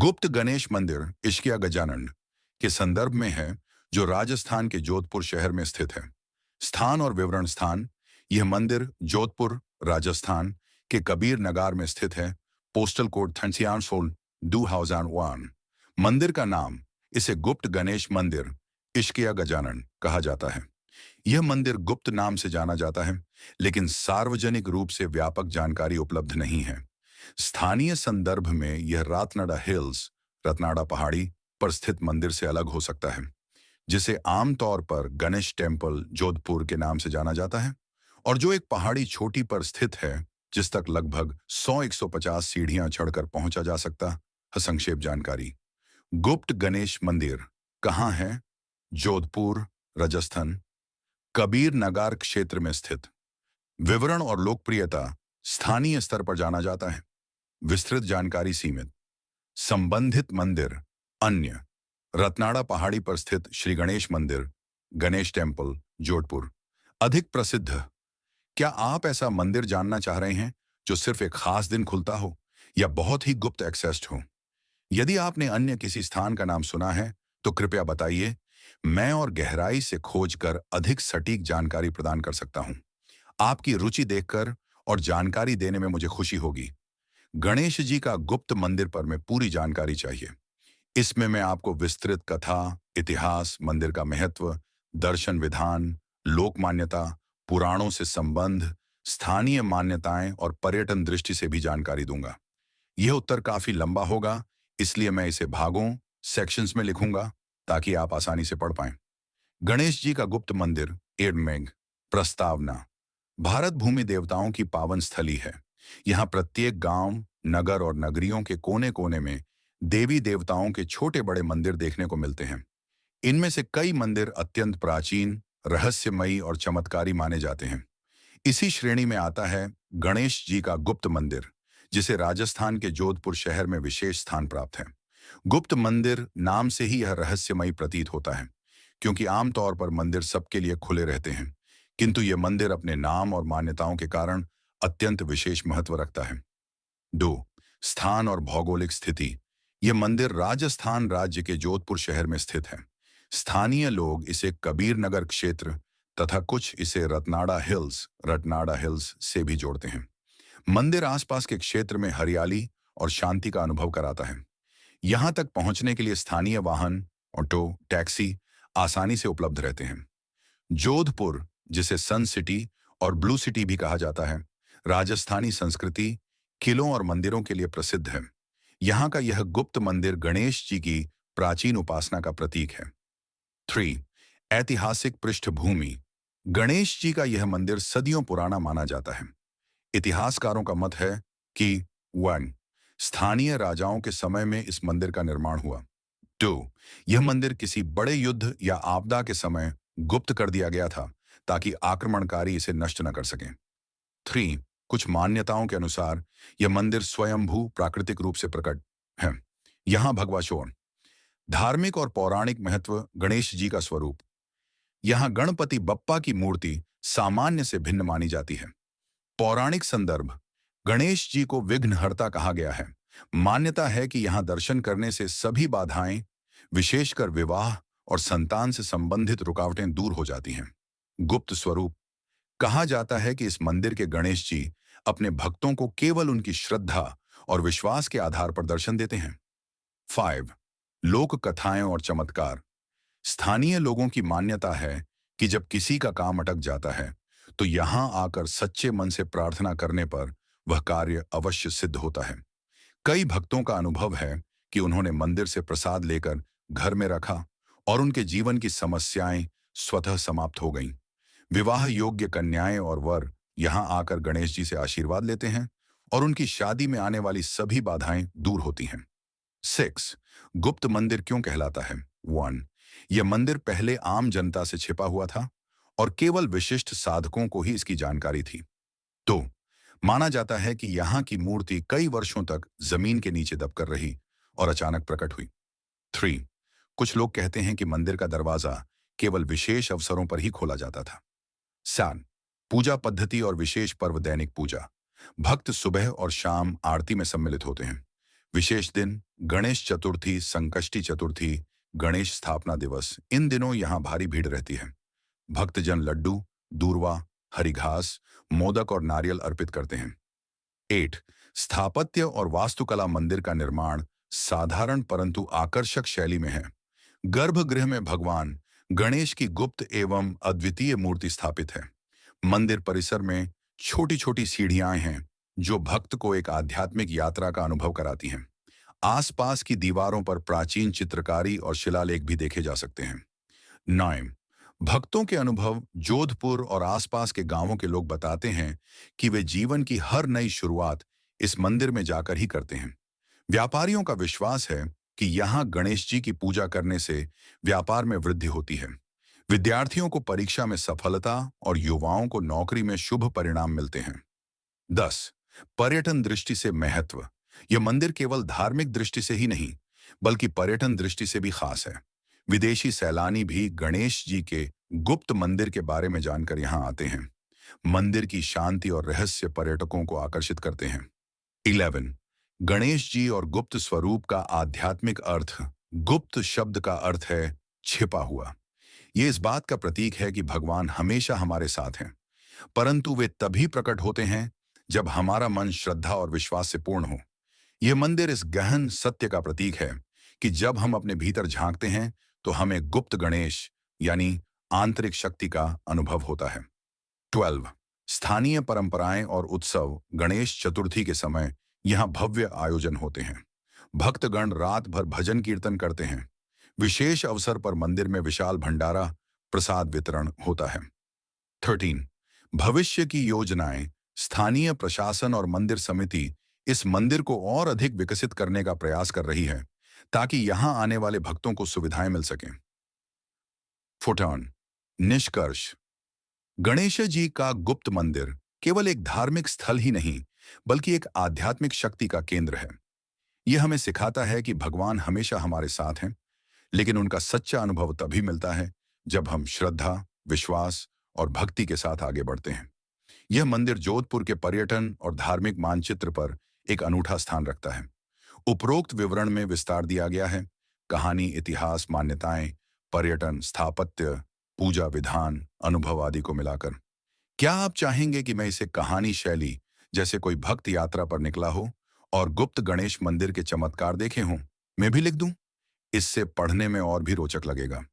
गुप्त गणेश मंदिर इश्किया गजानन के संदर्भ में है, जो राजस्थान के जोधपुर शहर में स्थित है। स्थान और विवरण। स्थान: यह मंदिर जोधपुर, राजस्थान के कबीर नगार में स्थित है। Postal code 2001। मंदिर का नाम: इसे गुप्त गणेश मंदिर इश्किया गजानन कहा जाता है। यह मंदिर गुप्त नाम से जाना जाता है, लेकिन सार्वजनिक रूप से व्यापक जानकारी उपलब्ध नहीं है। स्थानीय संदर्भ में यह रातनाडा हिल्स, रतनाड़ा पहाड़ी पर स्थित मंदिर से अलग हो सकता है, जिसे आमतौर पर गणेश टेम्पल जोधपुर के नाम से जाना जाता है, और जो एक पहाड़ी चोटी पर स्थित है जिस तक लगभग 100-150 सीढ़ियां चढ़कर पहुंचा जा सकता है। संक्षेप जानकारी: गुप्त गणेश मंदिर कहाँ है? जोधपुर, राजस्थान, कबीर नगार क्षेत्र में स्थित। विवरण और लोकप्रियता: स्थानीय स्तर पर जाना जाता है। विस्तृत जानकारी सीमित। संबंधित मंदिर: अन्य रतनाड़ा पहाड़ी पर स्थित श्री गणेश मंदिर, गणेश टेम्पल, जोधपुर। अधिक प्रसिद्ध: क्या आप ऐसा मंदिर जानना चाह रहे हैं जो सिर्फ एक खास दिन खुलता हो या बहुत ही गुप्त एक्सेस्ड हो? यदि आपने अन्य किसी स्थान का नाम सुना है तो कृपया बताइए। मैं और गहराई से खोज कर अधिक सटीक जानकारी प्रदान कर सकता हूं। आपकी रुचि देखकर और जानकारी देने में मुझे खुशी होगी। गणेश जी का गुप्त मंदिर पर मैं पूरी जानकारी चाहिए। इसमें मैं आपको विस्तृत कथा, इतिहास, मंदिर का महत्व, दर्शन विधान, लोक मान्यता, पुराणों से संबंध, स्थानीय मान्यताएं और पर्यटन दृष्टि से भी जानकारी दूंगा। यह उत्तर काफी लंबा होगा, इसलिए मैं इसे भागों, सेक्शंस में लिखूंगा ताकि आप आसानी से पढ़ पाएं। गणेश जी का गुप्त मंदिर एडमेंग। प्रस्तावना: भारत भूमि देवताओं की पावन स्थली है। यहाँ प्रत्येक गांव, नगर और नगरियों के कोने कोने में देवी देवताओं के छोटे बड़े मंदिर देखने को मिलते हैं। इनमें से कई मंदिर अत्यंत प्राचीन, रहस्यमयी और चमत्कारी माने जाते हैं। इसी श्रेणी में आता है गणेश जी का गुप्त मंदिर, जिसे राजस्थान के जोधपुर शहर में विशेष स्थान प्राप्त है। गुप्त मंदिर नाम से ही यह रहस्यमयी प्रतीत होता है, क्योंकि आमतौर पर मंदिर सबके लिए खुले रहते हैं, किंतु यह मंदिर अपने नाम और मान्यताओं के कारण अत्यंत विशेष महत्व रखता है। 2. स्थान और भौगोलिक स्थिति: यह मंदिर राजस्थान राज्य के जोधपुर शहर में स्थित है। स्थानीय लोग इसे कबीर नगर क्षेत्र तथा कुछ इसे रतनाड़ा हिल्स से भी जोड़ते हैं। मंदिर आसपास के क्षेत्र में हरियाली और शांति का अनुभव कराता है। यहां तक पहुंचने के लिए स्थानीय वाहन, ऑटो, टैक्सी आसानी से उपलब्ध रहते हैं। जोधपुर, जिसे सन सिटी और ब्लू सिटी भी कहा जाता है, राजस्थानी संस्कृति, किलों और मंदिरों के लिए प्रसिद्ध है। यहाँ का यह गुप्त मंदिर गणेश जी की प्राचीन उपासना का प्रतीक है। 3. ऐतिहासिक पृष्ठभूमि: गणेश जी का यह मंदिर सदियों पुराना माना जाता है। इतिहासकारों का मत है कि 1. स्थानीय राजाओं के समय में इस मंदिर का निर्माण हुआ। 2. यह मंदिर किसी बड़े युद्ध या आपदा के समय गुप्त कर दिया गया था ताकि आक्रमणकारी इसे नष्ट न कर सकें। 3. कुछ मान्यताओं के अनुसार यह मंदिर स्वयंभू प्राकृतिक रूप से प्रकट है। यहाँ भगवा शोर। धार्मिक और पौराणिक महत्व: गणेश जी का स्वरूप: यहाँ गणपति बप्पा की मूर्ति सामान्य से भिन्न मानी जाती है। पौराणिक संदर्भ: गणेश जी को विघ्नहर्ता कहा गया है। मान्यता है कि यहाँ दर्शन करने से सभी बाधाएं, विशेषकर विवाह और संतान से संबंधित रुकावटें दूर हो जाती हैं। गुप्त स्वरूप: कहा जाता है कि इस मंदिर के गणेश जी अपने भक्तों को केवल उनकी श्रद्धा और विश्वास के आधार पर दर्शन देते हैं। 5. लोक कथाएं और चमत्कार: स्थानीय लोगों की मान्यता है कि जब किसी का काम अटक जाता है तो यहाँ आकर सच्चे मन से प्रार्थना करने पर वह कार्य अवश्य सिद्ध होता है। कई भक्तों का अनुभव है कि उन्होंने मंदिर से प्रसाद लेकर घर में रखा और उनके जीवन की समस्याएं स्वतः समाप्त हो गईं। विवाह योग्य कन्याएं और वर यहाँ आकर गणेश जी से आशीर्वाद लेते हैं और उनकी शादी में आने वाली सभी बाधाएं दूर होती हैं। 6. गुप्त मंदिर क्यों कहलाता है? 1. यह मंदिर पहले आम जनता से छिपा हुआ था और केवल विशिष्ट साधकों को ही इसकी जानकारी थी। 2. माना जाता है कि यहाँ की मूर्ति कई वर्षों तक जमीन के नीचे दबकर रही और अचानक प्रकट हुई। 3. कुछ लोग कहते हैं कि मंदिर का दरवाजा केवल विशेष अवसरों पर ही खोला जाता था। 7. पूजा पद्धति और विशेष पर्व: दैनिक पूजा: भक्त सुबह और शाम आरती में सम्मिलित होते हैं। विशेष दिन गणेश चतुर्थी, संकष्टी चतुर्थी, गणेश स्थापना दिवस, इन दिनों यहाँ भारी भीड़ रहती है। भक्तजन लड्डू, दूर्वा, हरी घास, मोदक और नारियल अर्पित करते हैं। 8 स्थापत्य और वास्तुकला मंदिर का निर्माण साधारण परंतु आकर्षक शैली में है। गर्भगृह में भगवान गणेश की गुप्त एवं अद्वितीय मूर्ति स्थापित है। मंदिर परिसर में छोटी छोटी सीढ़ियां हैं जो भक्त को एक आध्यात्मिक यात्रा का अनुभव कराती हैं। आसपास की दीवारों पर प्राचीन चित्रकारी और शिलालेख भी देखे जा सकते हैं। 9 भक्तों के अनुभव। जोधपुर और आसपास के गांवों के लोग बताते हैं कि वे जीवन की हर नई शुरुआत इस मंदिर में जाकर ही करते हैं। व्यापारियों का विश्वास है कि यहाँ गणेश जी की पूजा करने से व्यापार में वृद्धि होती है। विद्यार्थियों को परीक्षा में सफलता और युवाओं को नौकरी में शुभ परिणाम मिलते हैं। 10 पर्यटन दृष्टि से महत्व। यह मंदिर केवल धार्मिक दृष्टि से ही नहीं, बल्कि पर्यटन दृष्टि से भी खास है। विदेशी सैलानी भी गणेश जी के गुप्त मंदिर के बारे में जानकर यहाँ आते हैं। मंदिर की शांति और रहस्य पर्यटकों को आकर्षित करते हैं। 11 गणेश जी और गुप्त स्वरूप का आध्यात्मिक अर्थ। गुप्त शब्द का अर्थ है छिपा हुआ। ये इस बात का प्रतीक है कि भगवान हमेशा हमारे साथ हैं, परंतु वे तभी प्रकट होते हैं जब हमारा मन श्रद्धा और विश्वास से पूर्ण हो। यह मंदिर इस गहन सत्य का प्रतीक है कि जब हम अपने भीतर झांकते हैं तो हमें गुप्त गणेश यानी आंतरिक शक्ति का अनुभव होता है। 12 स्थानीय परंपराएं और उत्सव। गणेश चतुर्थी के समय यहाँ भव्य आयोजन होते हैं। भक्तगण रात भर भजन कीर्तन करते हैं। विशेष अवसर पर मंदिर में विशाल भंडारा प्रसाद वितरण होता है। 13 भविष्य की योजनाएं। स्थानीय प्रशासन और मंदिर समिति इस मंदिर को और अधिक विकसित करने का प्रयास कर रही है ताकि यहां आने वाले भक्तों को सुविधाएं मिल सकें। 14 निष्कर्ष। गणेश जी का गुप्त मंदिर केवल एक धार्मिक स्थल ही नहीं, बल्कि एक आध्यात्मिक शक्ति का केंद्र है। यह हमें सिखाता है कि भगवान हमेशा हमारे साथ हैं, लेकिन उनका सच्चा अनुभव तभी मिलता है जब हम श्रद्धा, विश्वास और भक्ति के साथ आगे बढ़ते हैं। यह मंदिर जोधपुर के पर्यटन और धार्मिक मानचित्र पर एक अनूठा स्थान रखता है। उपरोक्त विवरण में विस्तार दिया गया है। कहानी, इतिहास, मान्यताएं, पर्यटन, स्थापत्य, पूजा विधान, अनुभव आदि को मिलाकर। क्या आप चाहेंगे कि मैं इसे कहानी शैली जैसे कोई भक्त यात्रा पर निकला हो और गुप्त गणेश मंदिर के चमत्कार देखे हों? मैं भी लिख दूं? इससे पढ़ने में और भी रोचक लगेगा।